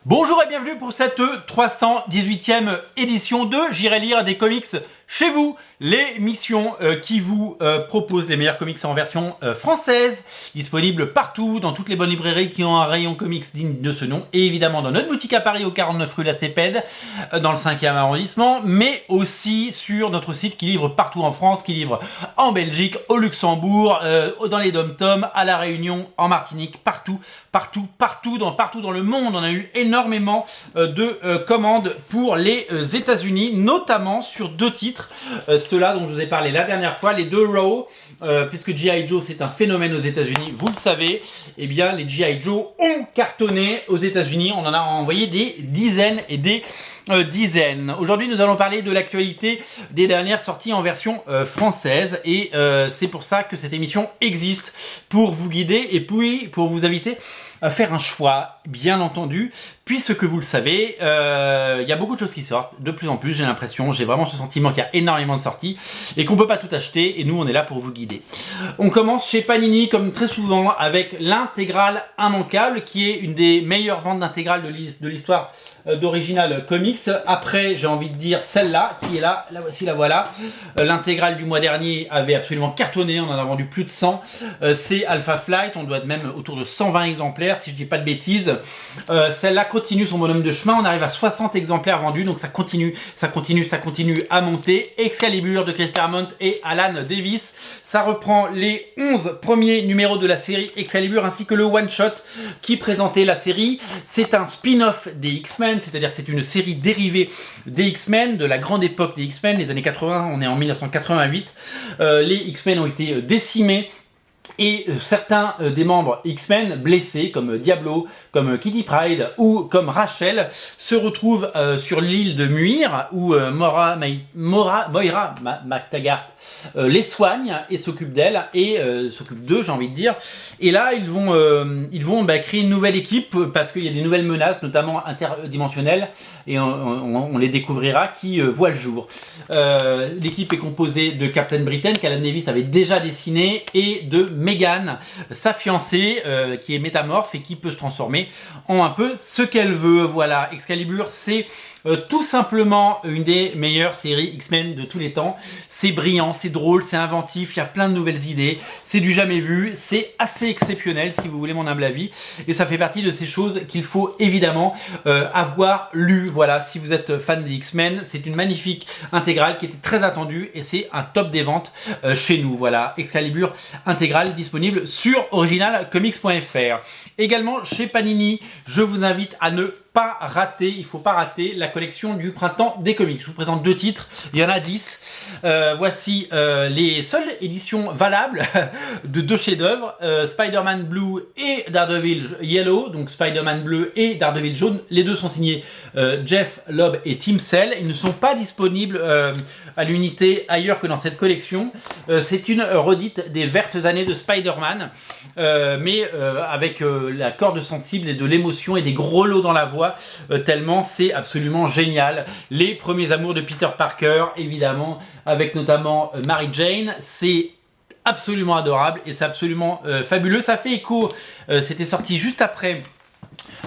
Bonjour et bienvenue pour cette 318e édition de J'irai lire des comics chez vous, l'émission qui vous propose les meilleurs comics en version française, disponible partout, dans toutes les bonnes librairies qui ont un rayon comics digne de ce nom, et évidemment dans notre boutique à Paris au 49 rue La Cépède, dans le 5e arrondissement, mais aussi sur notre site qui livre partout en France, qui livre en Belgique, au Luxembourg, dans les Dom-Tom, à La Réunion, en Martinique, partout dans le monde. On a eu énormément de commandes pour les États-Unis, notamment sur deux titres, ceux-là dont je vous ai parlé la dernière fois, les deux Raw, puisque G.I. Joe c'est un phénomène aux États-Unis, vous le savez, eh bien les G.I. Joe ont cartonné aux États-Unis, on en a envoyé des dizaines et des dizaines. Aujourd'hui, nous allons parler de l'actualité des dernières sorties en version française et c'est pour ça que cette émission existe, pour vous guider et puis pour vous inviter à faire un choix, bien entendu, puisque vous le savez, il y a beaucoup de choses qui sortent, de plus en plus, j'ai l'impression, j'ai vraiment ce sentiment qu'il y a énormément de sorties et qu'on peut pas tout acheter et nous on est là pour vous guider. On commence chez Panini, comme très souvent, avec l'intégrale immanquable, qui est une des meilleures ventes d'intégrales de l'histoire d'Original Comics. Après, j'ai envie de dire celle-là, qui est là, la voilà. L'intégrale du mois dernier avait absolument cartonné, on en a vendu plus de 100. C'est Alpha Flight, on doit être même autour de 120 exemplaires, si je dis pas de bêtises. Celle-là continue son bonhomme de chemin, on arrive à 60 exemplaires vendus, donc ça continue à monter. Excalibur de Chris Claremont et Alan Davis. Ça reprend les 11 premiers numéros de la série Excalibur, ainsi que le one-shot qui présentait la série. C'est un spin-off des X-Men, c'est-à-dire c'est une série dérivée des X-Men, de la grande époque des X-Men, les années 80, on est en 1988. Les X-Men ont été décimés et certains des membres X-Men blessés, comme Diablo, comme Kitty Pryde ou comme Rachel, se retrouvent sur l'île de Muir, où Moira McTaggart les soigne et s'occupe d'elle, et s'occupe d'eux, j'ai envie de dire. Et là, ils vont créer une nouvelle équipe, parce qu'il y a des nouvelles menaces, notamment interdimensionnelles, et on les découvrira, qui voient le jour. L'équipe est composée de Captain Britain, qu'Alan Davis avait déjà dessiné, et de Megan, sa fiancée, qui est métamorphe et qui peut se transformer en un peu ce qu'elle veut. Voilà, Excalibur, c'est tout simplement une des meilleures séries X-Men de tous les temps. C'est brillant, c'est drôle, c'est inventif, il y a plein de nouvelles idées, c'est du jamais vu, c'est assez exceptionnel si vous voulez mon humble avis, et ça fait partie de ces choses qu'il faut évidemment avoir lu. Voilà, si vous êtes fan des X-Men, c'est une magnifique intégrale qui était très attendue et c'est un top des ventes chez nous. Voilà, Excalibur intégrale disponible sur originalcomics.fr. Également chez Panini, je vous invite à ne pas rater, il faut pas rater la collection du printemps des comics. Je vous présente deux titres, il y en a 10. Voici les seules éditions valables de deux chefs-d'œuvre, Spider-Man Blue et Daredevil Yellow, donc Spider-Man Bleu et Daredevil Jaune. Les deux sont signés Jeff Loeb et Tim Sale. Ils ne sont pas disponibles à l'unité ailleurs que dans cette collection. C'est une redite des vertes années de Spider-Man, mais avec la corde sensible et de l'émotion et des gros lots dans la voix, tellement c'est absolument génial. Les premiers amours de Peter Parker, évidemment, avec notamment Mary Jane, c'est absolument adorable et c'est absolument fabuleux. Ça fait écho, c'était sorti juste après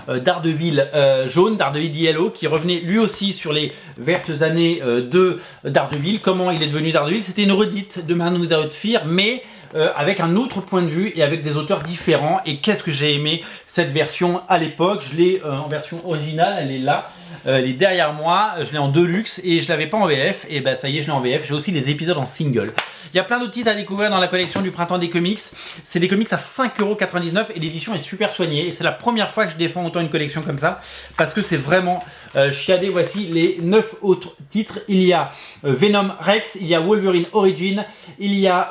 Daredevil jaune, Daredevil Yellow, qui revenait lui aussi sur les vertes années de Daredevil. Comment il est devenu Daredevil? C'était une redite de Man Without Fear, mais avec un autre point de vue et avec des auteurs différents. Et qu'est-ce que j'ai aimé cette version à l'époque. Je l'ai en version originale, elle est là, elle est derrière moi, je l'ai en deluxe et je l'avais pas en VF, et ben ça y est, je l'ai en VF. J'ai aussi les épisodes en single. Il y a plein d'autres titres à découvrir dans la collection du printemps des comics. C'est des comics à 5,99 € et l'édition est super soignée, et c'est la première fois que je défends autant une collection comme ça, parce que c'est vraiment chiadé. Voici les 9 autres titres. Il y a Venom Rex, il y a Wolverine Origin, il y a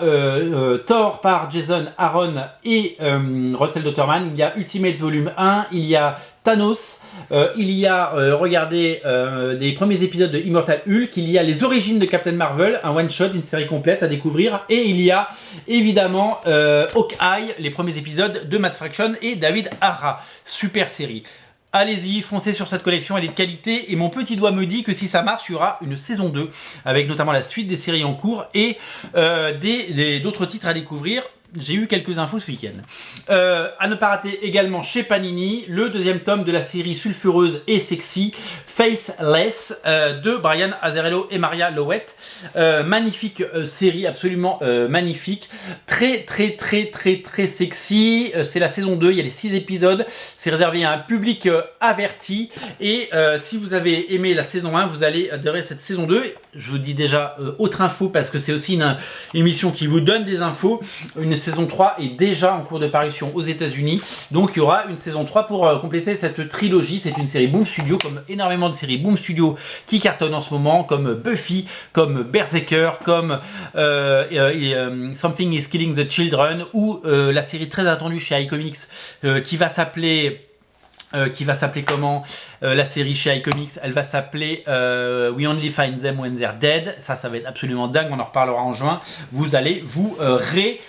Thor par Jason Aaron et Russell Dotterman, il y a Ultimate Volume 1, il y a Thanos, il y a, regardez, les premiers épisodes de Immortal Hulk, il y a les origines de Captain Marvel, un one-shot, une série complète à découvrir, et il y a évidemment Hawkeye, les premiers épisodes de Matt Fraction et David Hara. Super série. Allez-y, foncez sur cette collection, elle est de qualité, et mon petit doigt me dit que si ça marche, il y aura une saison 2, avec notamment la suite des séries en cours et d'autres titres à découvrir. j'ai eu quelques infos ce week-end. À ne pas rater également chez Panini, le deuxième tome de la série sulfureuse et sexy Faceless de Brian Azzarello et Maria Lowett. Magnifique série, absolument magnifique. Très sexy. C'est la saison 2, il y a les 6 épisodes. C'est réservé à un public averti. Et si vous avez aimé la saison 1, vous allez adorer cette saison 2. Je vous dis déjà autre info parce que c'est aussi une émission qui vous donne des infos. Une saison 3 est déjà en cours de parution aux États-Unis. Donc il y aura une saison 3 pour compléter cette trilogie. C'est une série Boom Studio, comme énormément de séries Boom Studio qui cartonnent en ce moment, comme Buffy, comme Berserker, comme Something is Killing the Children, ou la série très attendue chez iComics qui va s'appeler comment la série chez iComics, elle va s'appeler We Only Find Them When They're Dead. Ça va être absolument dingue, on en reparlera en juin. Vous allez vous régaler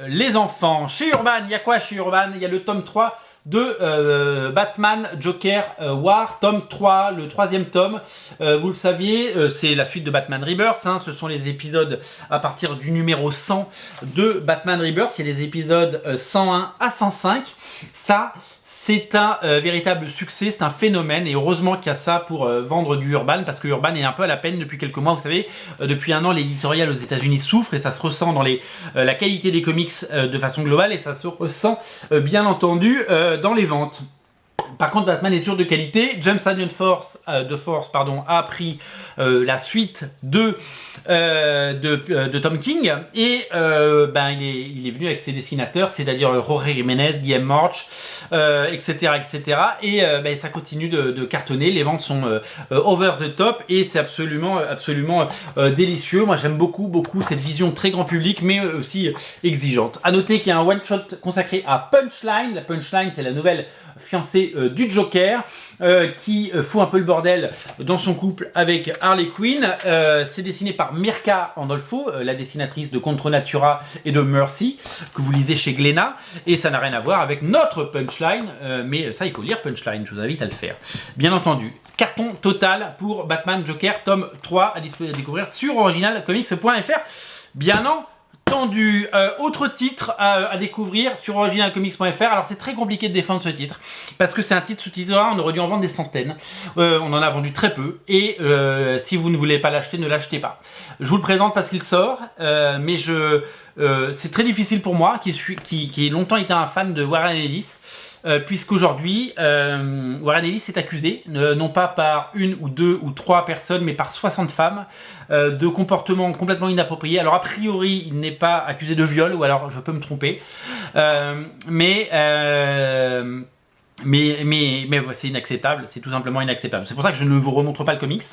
les enfants. Chez Urban, il y a quoi chez Urban? Il y a le tome 3 de Batman Joker War, tome 3, le troisième tome. Vous le saviez, c'est la suite de Batman Rebirth, hein. Ce sont les épisodes à partir du numéro 100 de Batman Rebirth. Il y a les épisodes 101 à 105. Ça, c'est un véritable succès, c'est un phénomène, et heureusement qu'il y a ça pour vendre du Urban, parce que Urban est un peu à la peine depuis quelques mois. Vous savez, depuis un an, l'éditorial aux États-Unis souffre, et ça se ressent dans la qualité des comics de façon globale, et ça se ressent bien entendu dans les ventes. Par contre, Batman est toujours de qualité. James Tynion Force a pris la suite de Tom King, et il est venu avec ses dessinateurs, c'est-à-dire Jorge Jiménez, Guillaume March, etc. Et ça continue de cartonner. Les ventes sont over the top, et c'est absolument délicieux. Moi, j'aime beaucoup cette vision très grand public, mais aussi exigeante. À noter qu'il y a un one-shot consacré à Punchline. La Punchline, c'est la nouvelle fiancée du Joker, qui fout un peu le bordel dans son couple avec Harley Quinn. C'est dessiné par Mirka Andolfo, la dessinatrice de Contre Natura et de Mercy, que vous lisez chez Glénat, et ça n'a rien à voir avec notre Punchline, mais ça, il faut lire Punchline, je vous invite à le faire. Bien entendu, carton total pour Batman Joker, tome 3, à découvrir sur originalcomics.fr. Bien entendu. Autre titre à découvrir sur originalcomics.fr. Alors c'est très compliqué de défendre ce titre, parce que c'est un titre, ce titre-là, on aurait dû en vendre des centaines. On en a vendu très peu, et si vous ne voulez pas l'acheter, ne l'achetez pas. Je vous le présente parce qu'il sort, mais c'est très difficile pour moi, qui ai longtemps été un fan de Warren Ellis, puisqu'aujourd'hui, Warren Ellis est accusé, non pas par une ou deux ou trois personnes, mais par 60 femmes, de comportements complètement inappropriés. Alors a priori, il n'est pas accusé de viol, ou alors je peux me tromper, mais c'est inacceptable, c'est tout simplement inacceptable. C'est pour ça que je ne vous remontre pas le comics.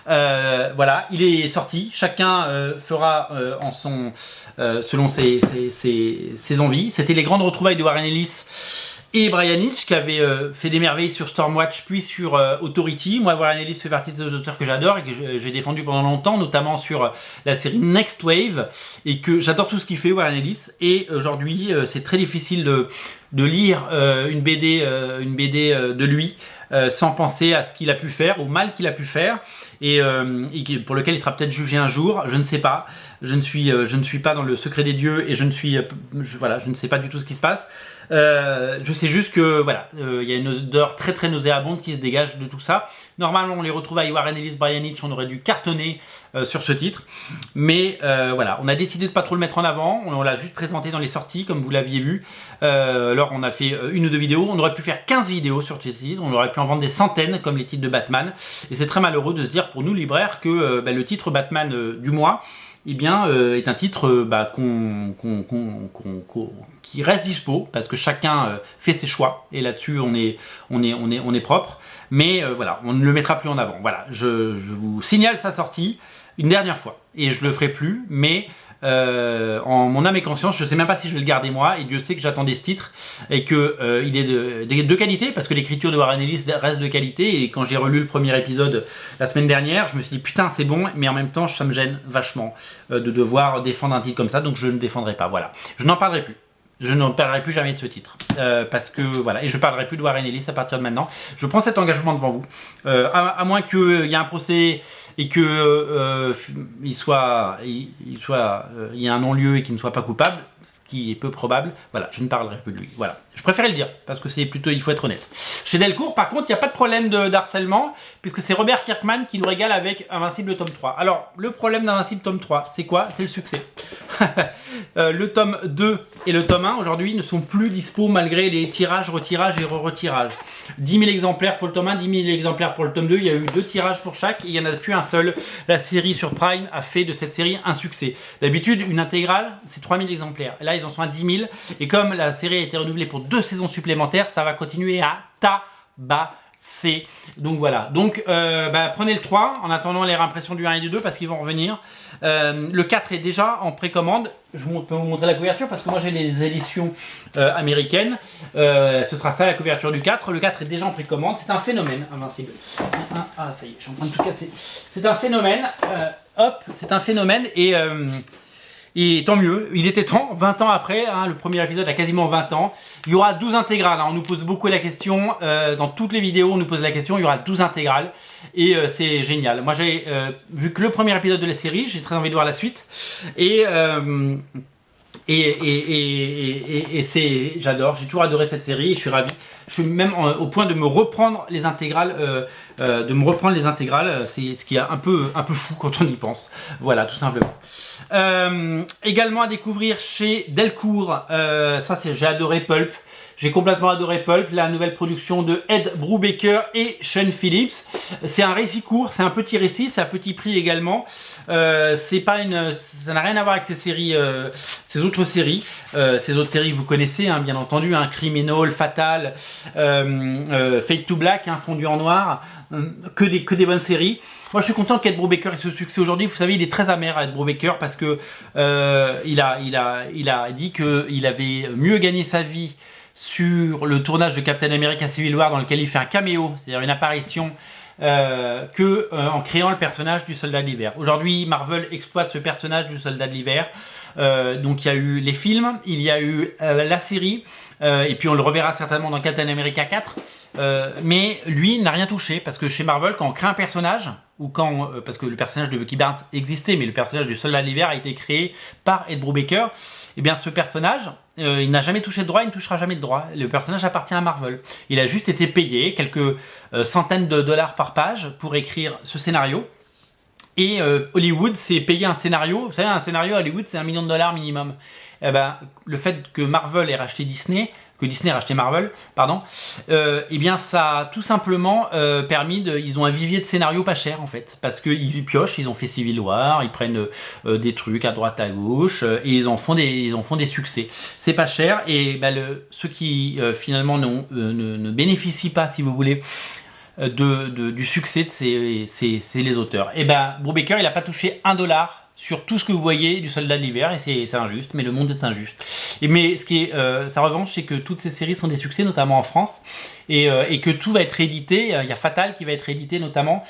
Voilà, il est sorti. Chacun fera selon ses envies. C'était les grandes retrouvailles de Warren Ellis et Brian Hitch, qui avait fait des merveilles sur Stormwatch puis sur Authority. Moi, Warren Ellis fait partie des auteurs que j'adore et que j'ai défendu pendant longtemps, notamment sur la série Next Wave, et que j'adore tout ce qu'il fait, Warren Ellis. Et aujourd'hui, c'est très difficile de lire une BD de lui sans penser à ce qu'il a pu faire, au mal qu'il a pu faire, et pour lequel il sera peut-être jugé un jour. Je ne sais pas. Je ne suis pas dans le secret des dieux, et je ne sais pas du tout ce qui se passe. Je sais juste que voilà, il y a une odeur très très nauséabonde qui se dégage de tout ça. Normalement, on les retrouve à Warren Ellis, Brian Hitch, on aurait dû cartonner sur ce titre, mais voilà, on a décidé de pas trop le mettre en avant. On l'a juste présenté dans les sorties, comme vous l'aviez vu. Alors, on a fait une ou deux vidéos. On aurait pu faire 15 vidéos sur ce titre. On aurait pu en vendre des centaines, comme les titres de Batman. Et c'est très malheureux de se dire pour nous libraires que le titre Batman du mois, eh bien, est un titre qui reste dispo, parce que chacun fait ses choix, et là-dessus on est propre, mais voilà, on ne le mettra plus en avant. Voilà, je vous signale sa sortie une dernière fois, et je le ferai plus, mais en mon âme et conscience, je sais même pas si je vais le garder moi, et Dieu sait que j'attendais ce titre, et que il est de qualité, parce que l'écriture de Warren Ellis reste de qualité. Et quand j'ai relu le premier épisode la semaine dernière, je me suis dit putain, c'est bon, mais en même temps ça me gêne vachement de devoir défendre un titre comme ça, donc je ne défendrai pas. Voilà, je n'en parlerai plus. Je n'en parlerai plus jamais de ce titre, parce que voilà, et je parlerai plus de Warren Ellis à partir de maintenant. Je prends cet engagement devant vous, à moins qu'il y ait un procès et que il y ait un non-lieu et qu'il ne soit pas coupable. ce qui est peu probable. Voilà, je ne parlerai plus de lui. Voilà, je préfère le dire parce que c'est plutôt, il faut être honnête. Chez Delcourt, par contre, il n'y a pas de problème d'harcèlement puisque c'est Robert Kirkman qui nous régale avec Invincible tome 3. Alors, le problème d'Invincible tome 3, c'est quoi? C'est le succès. Le tome 2 et le tome 1 aujourd'hui ne sont plus dispo malgré les tirages, retirages et re-retirages. 10 000 exemplaires pour le tome 1, 10 000 exemplaires pour le tome 2. Il y a eu 2 tirages pour chaque et il n'y en a plus un seul. La série sur Prime a fait de cette série un succès. D'habitude, une intégrale, c'est 3 000 exemplaires. Là, ils en sont à 10 000. Et comme la série a été renouvelée pour 2 saisons supplémentaires, ça va continuer à tabasser. Donc voilà. Donc prenez le 3 en attendant les réimpressions du 1 et du 2 parce qu'ils vont revenir. Le 4 est déjà en précommande. Je peux vous montrer la couverture parce que moi j'ai les éditions américaines. Ce sera ça la couverture du 4. Le 4 est déjà en précommande. C'est un phénomène, Invincible. Ah, ça y est, je suis en train de tout casser. C'est un phénomène. C'est un phénomène et tant mieux, il était temps, 20 ans après, hein, le premier épisode a quasiment 20 ans. Il y aura 12 intégrales, hein, on nous pose beaucoup la question, dans toutes les vidéos on nous pose la question, il y aura 12 intégrales. Et c'est génial. Moi j'ai vu que le premier épisode de la série, j'ai très envie de voir la suite. Et j'adore, j'ai toujours adoré cette série et je suis ravi. Je suis même au point de me reprendre les intégrales, c'est ce qui est un peu fou quand on y pense. Voilà, tout simplement. Également à découvrir chez Delcourt, j'ai adoré Pulp. J'ai complètement adoré Pulp, la nouvelle production de Ed Brubaker et Sean Phillips. C'est un récit court, c'est un petit récit, c'est à petit prix également. Ça n'a rien à voir avec ces autres séries. Ces autres séries, vous connaissez, hein, bien entendu, hein, Criminal, Fatal, Fade to Black, hein, Fondu en noir, que des bonnes séries. Moi, je suis content qu'Ed Brubaker ait ce succès aujourd'hui. Vous savez, il est très amer, Ed Brubaker, parce que il a dit qu'il avait mieux gagné sa vie sur le tournage de Captain America Civil War dans lequel il fait un caméo, c'est-à-dire une apparition, en créant le personnage du Soldat de l'Hiver. Aujourd'hui, Marvel exploite ce personnage du Soldat de l'Hiver. Donc il y a eu les films, il y a eu la série, et puis on le reverra certainement dans Captain America 4. Mais lui n'a rien touché parce que chez Marvel, quand on crée un personnage, ou parce que le personnage de Bucky Barnes existait, mais le personnage du Soldat de l'Hiver a été créé par Ed Brubaker, et bien ce personnage, il n'a jamais touché de droit, il ne touchera jamais de droit. Le personnage appartient à Marvel. Il a juste été payé quelques centaines de dollars par page pour écrire ce scénario. Et Hollywood s'est payé un scénario. Vous savez, un scénario à Hollywood, c'est $1 million minimum. Le fait que Marvel ait racheté Disney, que Disney a racheté Marvel, eh bien ça a tout simplement permis ils ont un vivier de scénarios pas cher en fait, parce qu'ils piochent, ils ont fait Civil War, ils prennent des trucs à droite à gauche et ils en font des succès. C'est pas cher et ceux qui finalement ne bénéficient pas, si vous voulez, du succès, c'est les auteurs. Et Brubaker, il n'a pas touché $1 sur tout ce que vous voyez du Soldat de l'Hiver, et c'est injuste, mais le monde est injuste. Mais ce qui est sa revanche, c'est que toutes ces séries sont des succès, notamment en France, et que tout va être réédité. Il y a Fatal qui va être réédité, notamment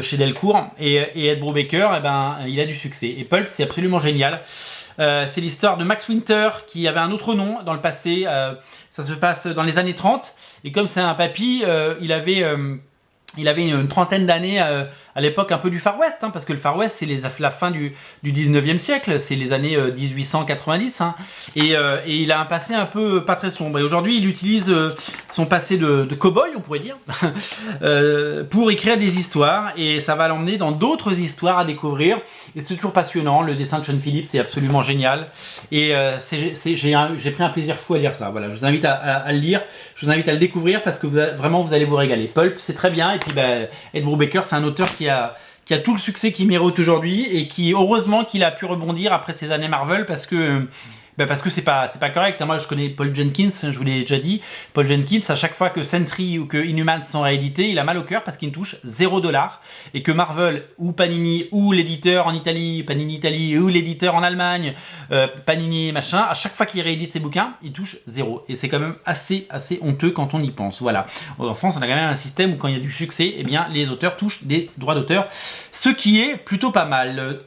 chez Delcourt, et Ed Brubaker, il a du succès. Et Pulp, c'est absolument génial. C'est l'histoire de Max Winter qui avait un autre nom dans le passé. Ça se passe dans les années 30, et comme c'est un papy, il avait une trentaine d'années à l'époque un peu du Far West, hein, parce que le Far West c'est la fin du 19e siècle, c'est les années 1890, hein, et il a un passé un peu pas très sombre. Et aujourd'hui il utilise son passé de cow-boy, on pourrait dire, pour écrire des histoires, et ça va l'emmener dans d'autres histoires à découvrir, et c'est toujours passionnant. Le dessin de Sean Phillips c'est absolument génial, et j'ai pris un plaisir fou à lire ça. Voilà, je vous invite à le lire, je vous invite à le découvrir parce que vraiment vous allez vous régaler. Pulp c'est très bien, et puis Ed Brubaker c'est un auteur qui a tout le succès qu'il mérite aujourd'hui, et qui, heureusement qu'il a pu rebondir après ces années Marvel, parce que c'est pas correct. Moi je connais Paul Jenkins, je vous l'ai déjà dit. Paul Jenkins, à chaque fois que Sentry ou que Inhumans sont réédités, il a mal au cœur parce qu'il ne touche $0, et que Marvel ou Panini ou l'éditeur en Italie, Panini Italie, ou l'éditeur en Allemagne, Panini machin, à chaque fois qu'il réédite ses bouquins, il touche 0, et c'est quand même assez honteux quand on y pense. Voilà, en France on a quand même un système où quand il y a du succès, eh bien les auteurs touchent des droits d'auteur, ce qui est plutôt pas mal.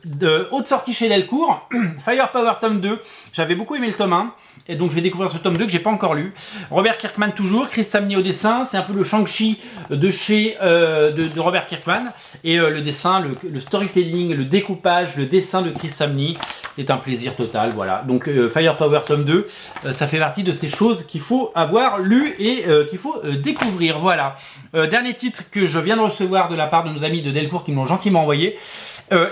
Haute sortie chez Delcourt, Firepower tome 2, j'avais beaucoup aimé le tome 1. Et donc je vais découvrir ce tome 2 que j'ai pas encore lu. Robert Kirkman toujours, Chris Samney au dessin, c'est un peu le Shang-Chi de chez de Robert Kirkman. Et le dessin, le storytelling, le découpage, le dessin de Chris Samney est un plaisir total, voilà. Donc Firepower tome 2, ça fait partie de ces choses qu'il faut avoir lu et qu'il faut découvrir, voilà. Dernier titre que je viens de recevoir de la part de nos amis de Delcourt qui m'ont gentiment envoyé.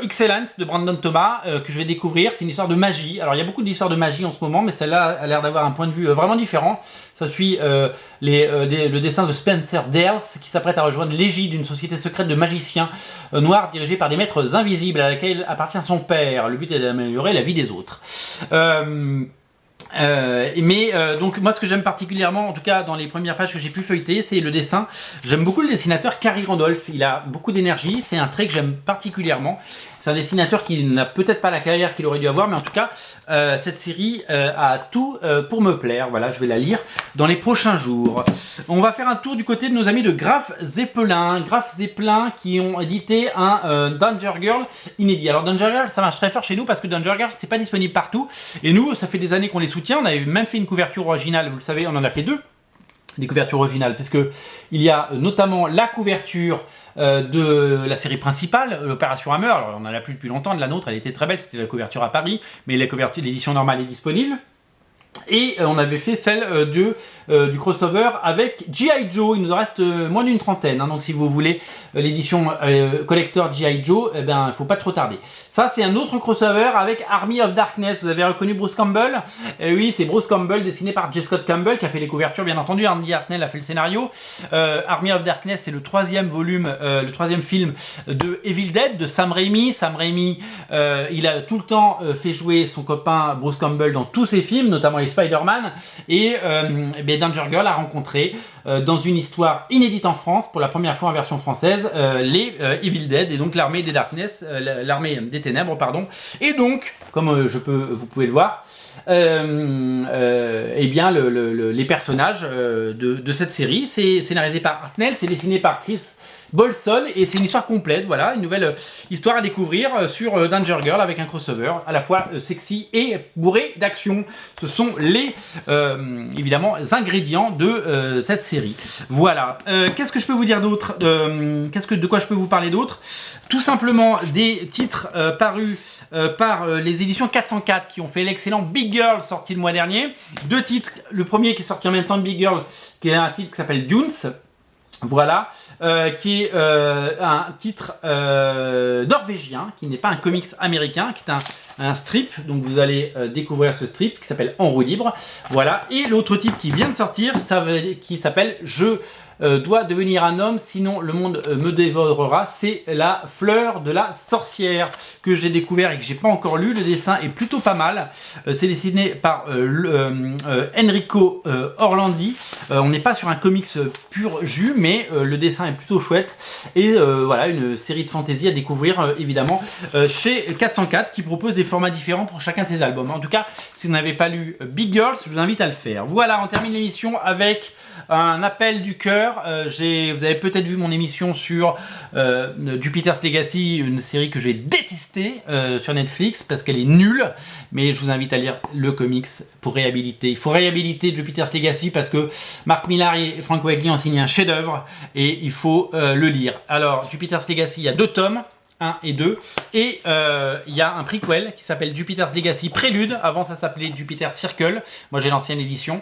Excellence de Brandon Thomas que je vais découvrir, c'est une histoire de magie. Alors il y a beaucoup d'histoires de magie en ce moment, mais celle-là a l'air d'avoir un point de vue vraiment différent. Ça suit le dessin de Spencer Dales qui s'apprête à rejoindre l'égide d'une société secrète de magiciens noirs dirigée par des maîtres invisibles à laquelle appartient son père. Le but est d'améliorer la vie des autres. Donc moi ce que j'aime particulièrement, en tout cas dans les premières pages que j'ai pu feuilleter, c'est le dessin. J'aime beaucoup le dessinateur Cary Randolph, il a beaucoup d'énergie, c'est un trait que j'aime particulièrement. C'est un dessinateur qui n'a peut-être pas la carrière qu'il aurait dû avoir, mais en tout cas cette série a tout pour me plaire. Voilà, je vais la lire dans les prochains jours. On va faire un tour du côté de nos amis de Graf Zeppelin. Graf Zeppelin qui ont édité un Danger Girl inédit. Alors Danger Girl, ça marche très fort chez nous parce que Danger Girl, c'est pas disponible partout. Et nous, ça fait des années qu'on les soutient. On avait même fait une couverture originale, vous le savez, on en a fait 2. Des couvertures originales, puisque il y a notamment la couverture de la série principale, l'Opération Hammer. Alors on en a plus depuis longtemps, de la nôtre, elle était très belle, c'était la couverture à Paris, mais la couverture, l'édition normale est disponible. Et on avait fait celle du crossover avec G.I. Joe. Il nous en reste moins d'une trentaine, hein, donc si vous voulez l'édition collector G.I. Joe, eh ben, il ne faut pas trop tarder. Ça c'est un autre crossover avec Army of Darkness. Vous avez reconnu Bruce Campbell? Oui, c'est Bruce Campbell dessiné par J. Scott Campbell qui a fait les couvertures, bien entendu. Andy Hartnell a fait le scénario. Army of Darkness, c'est le troisième volume, le troisième film de Evil Dead de Sam Raimi. Sam Raimi, il a tout le temps fait jouer son copain Bruce Campbell dans tous ses films, notamment les Spider-Man, et Danger Girl a rencontré dans une histoire inédite en France, pour la première fois en version française, les Evil Dead, et donc l'armée des Darkness, l'armée des ténèbres, pardon. Et donc, comme vous pouvez le voir, les personnages de cette série, c'est scénarisé par Hartnell, c'est dessiné par Chris Bolson, et c'est une histoire complète, voilà, une nouvelle histoire à découvrir sur Danger Girl avec un crossover à la fois sexy et bourré d'action. Ce sont les évidemment ingrédients de cette série. Voilà. Qu'est-ce que je peux vous dire d'autre? De quoi je peux vous parler d'autre? Tout simplement des titres parus par les éditions 404 qui ont fait l'excellent Big Girl sorti le mois dernier. 2 titres, le premier qui est sorti en même temps de Big Girl, qui est un titre qui s'appelle Dunes. Voilà, qui est un titre norvégien, qui n'est pas un comics américain, qui est un strip, donc vous allez découvrir ce strip qui s'appelle En roue libre. Voilà, et l'autre titre qui vient de sortir, qui s'appelle Je dois devenir un homme, sinon le monde me dévorera. C'est La fleur de la sorcière que j'ai découvert et que j'ai pas encore lu. Le dessin est plutôt pas mal. C'est dessiné par Enrico Orlandi. On n'est pas sur un comics pur jus, mais le dessin est plutôt chouette. Et voilà, une série de fantasy à découvrir évidemment chez 404 qui propose des formats différents pour chacun de ses albums. En tout cas, si vous n'avez pas lu Big Girls, je vous invite à le faire. Voilà, on termine l'émission avec un appel du cœur. Vous avez peut-être vu mon émission sur Jupiter's Legacy, une série que j'ai détestée sur Netflix parce qu'elle est nulle, mais je vous invite à lire le comics pour réhabiliter. Il faut réhabiliter Jupiter's Legacy parce que Mark Millar et Frank Whiteley ont signé un chef-d'œuvre et il faut le lire. Alors, Jupiter's Legacy, il y a 2 tomes. 1 et 2, et il y a un prequel qui s'appelle Jupiter's Legacy Prélude. Avant ça s'appelait Jupiter Circle, moi j'ai l'ancienne édition,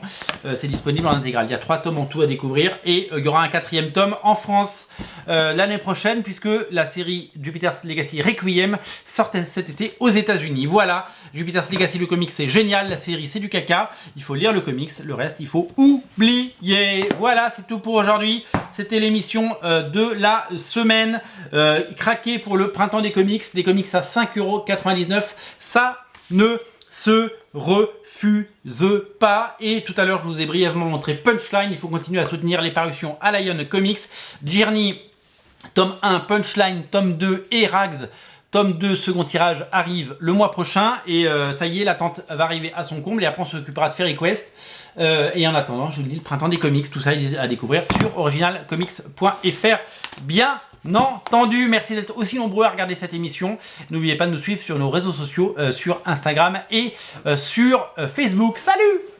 c'est disponible en intégrale. Il y a 3 tomes en tout à découvrir, et il y aura un 4e tome en France l'année prochaine, puisque la série Jupiter's Legacy Requiem sort cet été aux États-Unis. Voilà, Jupiter's Legacy, le comics c'est génial, la série c'est du caca, il faut lire le comics, le reste il faut oublier. Voilà, c'est tout pour aujourd'hui, c'était l'émission de la semaine. Craquez pour le printemps des comics à 5,99 €, ça ne se refuse pas. Et tout à l'heure, je vous ai brièvement montré Punchline. Il faut continuer à soutenir les parutions à Lion Comics. Journey, tome 1, Punchline, tome 2 et Rags, Tome 2, second tirage, arrive le mois prochain. Et ça y est, l'attente va arriver à son comble. Et après, on s'occupera de Fairy Quest. Et en attendant, je vous le dis, le printemps des comics, tout ça à découvrir sur originalcomics.fr. Bien entendu, merci d'être aussi nombreux à regarder cette émission. N'oubliez pas de nous suivre sur nos réseaux sociaux, sur Instagram et sur Facebook. Salut!